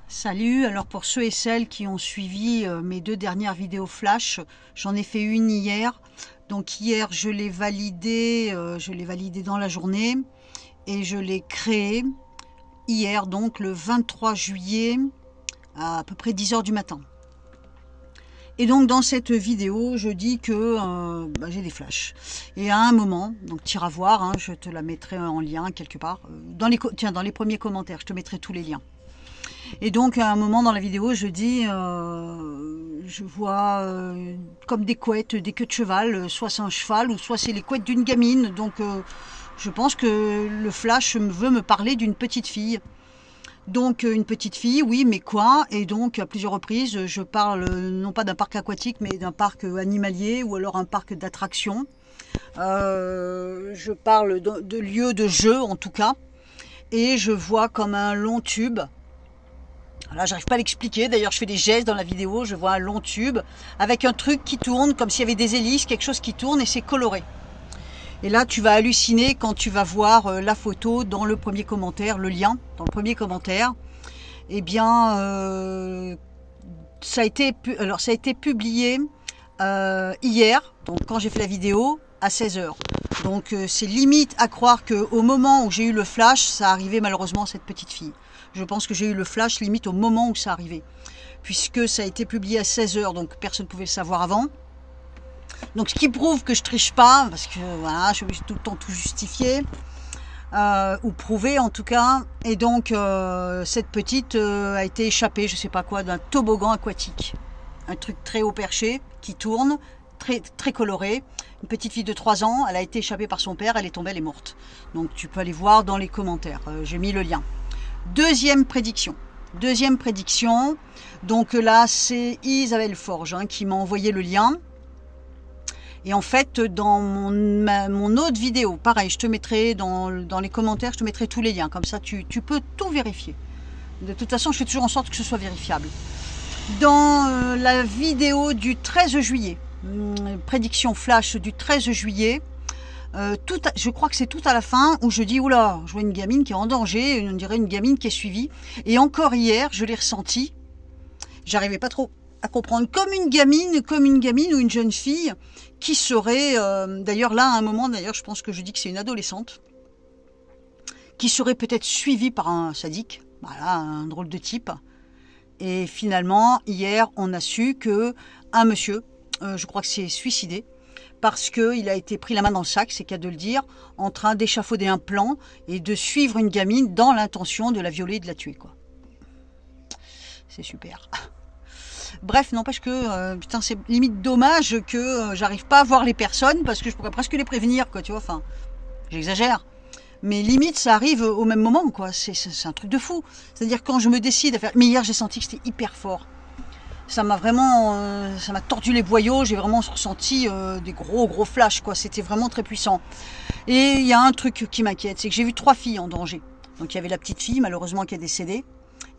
Salut, alors pour ceux et celles qui ont suivi mes deux dernières vidéos flash, j'en ai fait une hier. Donc hier je l'ai validée dans la journée et je l'ai créée hier, donc le 23 juillet à peu près 10 h du matin. Et donc dans cette vidéo, je dis que j'ai des flashs. Et à un moment, donc tu iras voir, hein, je te la mettrai en lien quelque part. Dans les premiers commentaires, je te mettrai tous les liens. Et donc à un moment dans la vidéo, je dis, je vois comme des couettes, des queues de cheval, soit c'est un cheval ou soit c'est les couettes d'une gamine. Donc je pense que le flash veut me parler d'une petite fille. Donc une petite fille, oui, mais quoi? Et donc à plusieurs reprises, je parle non pas d'un parc aquatique, mais d'un parc animalier ou alors un parc d'attractions. Je parle de lieux de jeu en tout cas. Et je vois comme un long tube. Là, j'arrive pas à l'expliquer. D'ailleurs, je fais des gestes dans la vidéo. Je vois un long tube avec un truc qui tourne, comme s'il y avait des hélices, quelque chose qui tourne et c'est coloré. Et là, tu vas halluciner quand tu vas voir la photo dans le premier commentaire, le lien dans le premier commentaire. Eh bien, ça a été publié hier, donc quand j'ai fait la vidéo, à 16 h. Donc, c'est limite à croire qu'au moment où j'ai eu le flash, ça arrivait malheureusement à cette petite fille. Je pense que j'ai eu le flash limite au moment où ça arrivait. Puisque ça a été publié à 16 h, donc personne ne pouvait le savoir avant. Donc ce qui prouve que je triche pas, parce que voilà, je suis tout le temps tout justifier, ou prouver en tout cas. Et donc cette petite a été échappée, je sais pas quoi, d'un toboggan aquatique. Un truc très haut perché, qui tourne, très coloré. Une petite fille de 3 ans, elle a été échappée par son père, elle est tombée, elle est morte. Donc tu peux aller voir dans les commentaires, j'ai mis le lien. Deuxième prédiction, donc là c'est Isabelle Forge hein, qui m'a envoyé le lien. Et en fait, dans mon autre vidéo, pareil, je te mettrai dans les commentaires, je te mettrai tous les liens. Comme ça, tu peux tout vérifier. De toute façon, je fais toujours en sorte que ce soit vérifiable. Dans la vidéo du 13 juillet, prédiction flash du 13 juillet, je crois que c'est tout à la fin où je dis, oula, je vois une gamine qui est en danger, on dirait une gamine qui est suivie. Et encore hier, je l'ai ressenti. J'arrivais pas trop à comprendre, comme une gamine ou une jeune fille qui serait, d'ailleurs là à un moment, d'ailleurs je pense que je dis que c'est une adolescente, qui serait peut-être suivie par un sadique, voilà, un drôle de type. Et finalement, hier, on a su que un monsieur, je crois que c'est suicidé, parce qu'il a été pris la main dans le sac, c'est qu'à de le dire, en train d'échafauder un plan et de suivre une gamine dans l'intention de la violer et de la tuer, quoi. C'est super. Bref, n'empêche que, putain, c'est limite dommage que j'arrive pas à voir les personnes parce que je pourrais presque les prévenir, quoi, tu vois, enfin, j'exagère. Mais limite, ça arrive au même moment, quoi, c'est un truc de fou. C'est-à-dire quand je me décide à faire... Mais hier, j'ai senti que c'était hyper fort. Ça m'a vraiment... ça m'a tordu les boyaux, j'ai vraiment ressenti des gros flashs, quoi, c'était vraiment très puissant. Et il y a un truc qui m'inquiète, c'est que j'ai vu 3 filles en danger. Donc il y avait la petite fille, malheureusement, qui est décédée.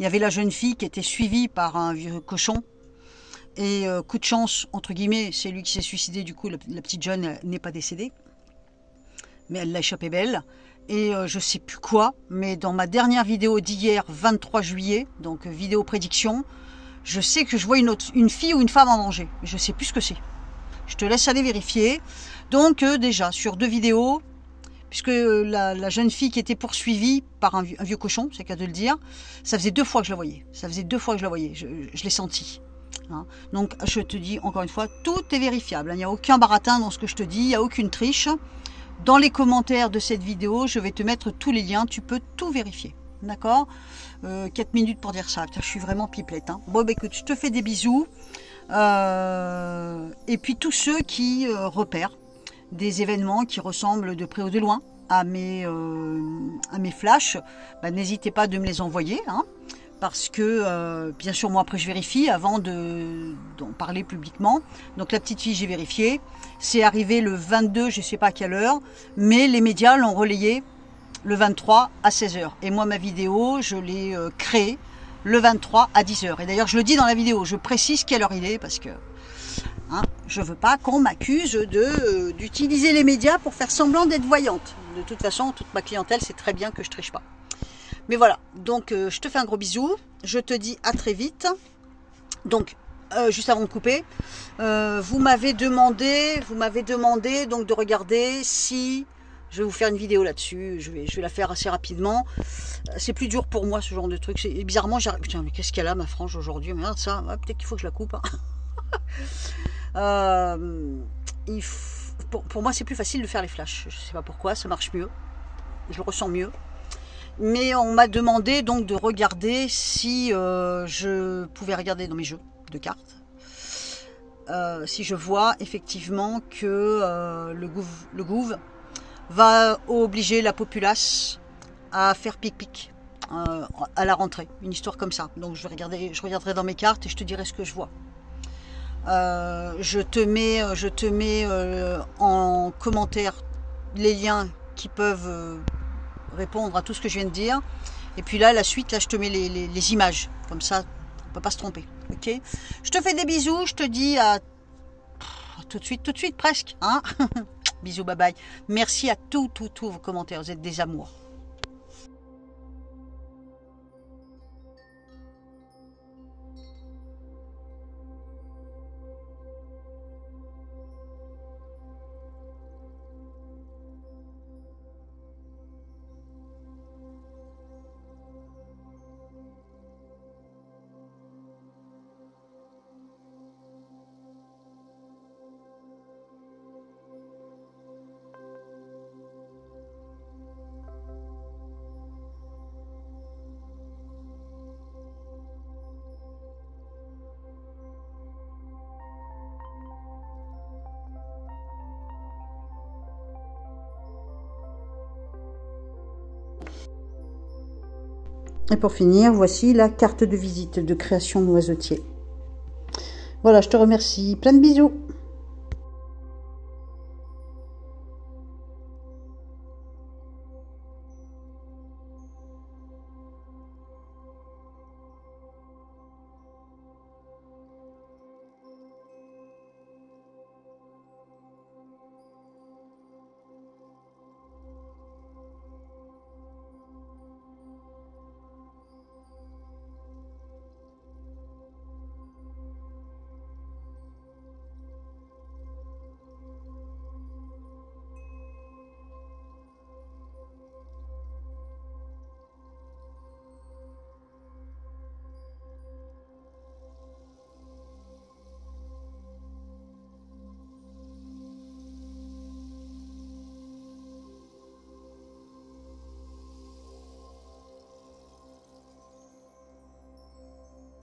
Il y avait la jeune fille qui était suivie par un vieux cochon. Et coup de chance, entre guillemets, c'est lui qui s'est suicidé, du coup la petite jeune n'est pas décédée. Mais elle l'a échappé belle. Et je sais plus quoi, mais dans ma dernière vidéo d'hier, 23 juillet, donc vidéo prédiction, je sais que je vois une fille ou une femme en danger. Je sais plus ce que c'est. Je te laisse aller vérifier. Donc déjà, sur 2 vidéos, puisque la jeune fille qui était poursuivie par un vieux cochon, c'est qu'à de le dire, ça faisait 2 fois que je la voyais. Je l'ai senti. Hein. Donc je te dis encore une fois, tout est vérifiable, il n'y a aucun baratin dans ce que je te dis, il n'y a aucune triche. Dans les commentaires de cette vidéo, je vais te mettre tous les liens, tu peux tout vérifier, d'accord. 4 minutes pour dire ça. Putain, je suis vraiment pipelette, hein. Bon bah écoute, je te fais des bisous, et puis tous ceux qui repèrent des événements qui ressemblent de près ou de loin à mes flashs, bah, n'hésitez pas de me les envoyer, hein. Parce que, bien sûr, moi, après, je vérifie avant d'en parler publiquement. Donc, la petite fille, j'ai vérifié. C'est arrivé le 22, je ne sais pas à quelle heure, mais les médias l'ont relayé le 23 à 16 h. Et moi, ma vidéo, je l'ai créée le 23 à 10 h. Et d'ailleurs, je le dis dans la vidéo, je précise quelle heure il est, parce que hein, je ne veux pas qu'on m'accuse d'utiliser les médias pour faire semblant d'être voyante. De toute façon, toute ma clientèle sait très bien que je ne triche pas. Mais voilà, donc je te fais un gros bisou. Je te dis à très vite. Donc, juste avant de couper, vous m'avez demandé donc de regarder si... Je vais vous faire une vidéo là-dessus, je vais la faire assez rapidement. C'est plus dur pour moi ce genre de truc. Bizarrement, j'arrive... Putain, mais qu'est-ce qu'elle a ma frange aujourd'hui? Merde, ça, ouais, peut-être qu'il faut que je la coupe. Hein. Pour moi, c'est plus facile de faire les flashs. Je sais pas pourquoi, ça marche mieux. Je le ressens mieux. Mais on m'a demandé donc de regarder si je pouvais regarder dans mes jeux de cartes. Si je vois effectivement que le gouv va obliger la populace à faire pic-pic à la rentrée. Une histoire comme ça. Donc je regarderai dans mes cartes et je te dirai ce que je vois. Je te mets en commentaire les liens qui peuvent répondre à tout ce que je viens de dire. Et puis là, la suite, là, je te mets les images. Comme ça, on ne peut pas se tromper. Ok? Je te fais des bisous. Je te dis à tout de suite presque. Hein. Bisous, bye bye. Merci à tous vos commentaires. Vous êtes des amours. Et pour finir, voici la carte de visite de création noisetier. Voilà, je te remercie. Plein de bisous.